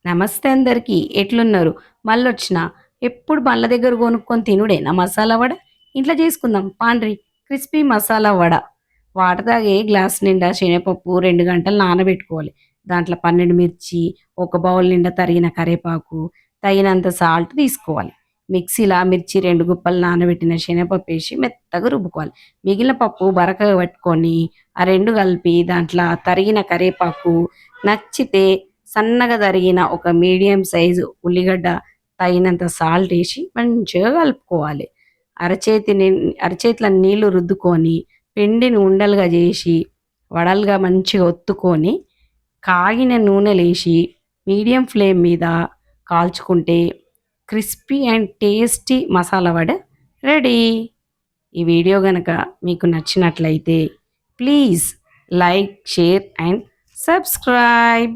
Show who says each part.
Speaker 1: నమస్తే అందరికీ ఎట్లున్నారు? మళ్ళొచ్చిన. ఎప్పుడు బండ్ల దగ్గర కొనుక్కొని తినుడేనా మసాలా వడ? ఇంట్లో చేసుకుందాం పాండ్రి. క్రిస్పీ మసాలా వడ. వాటర్ తాగే గ్లాస్ నిండా శనగపప్పు 2 గంటలు నానబెట్టుకోవాలి. దాంట్లో 12 మిర్చి, ఒక బౌల్ నిండా తరిగిన కరివేపాకు, తగినంత సాల్ట్ తీసుకోవాలి. మిక్సీలో మిర్చి 2 గుప్పలు నానబెట్టిన శనగపప్పు వేసి మెత్తగా రుబ్బుకోవాలి. మిగిలిన పప్పు బరకగా పట్టుకొని ఆ 2 కలిపి దాంట్లో తరిగిన కరివేపాకు, నచ్చితే సన్నగా తరిగిన ఒక మీడియం సైజు ఉల్లిగడ్డ, తగినంత సాల్ట్ వేసి మంచిగా కలుపుకోవాలి. అరచేతిలో నీళ్లు రుద్దుకొని పిండిని ఉండలుగా చేసి వడలుగా మంచిగా ఒత్తుకొని కాగిన నూనెలేసి మీడియం ఫ్లేమ్ మీద కాల్చుకుంటే crispy and tasty masala vada ready. ఈ వీడియో గనక మీకు నచ్చినట్లయితే please like, share and subscribe.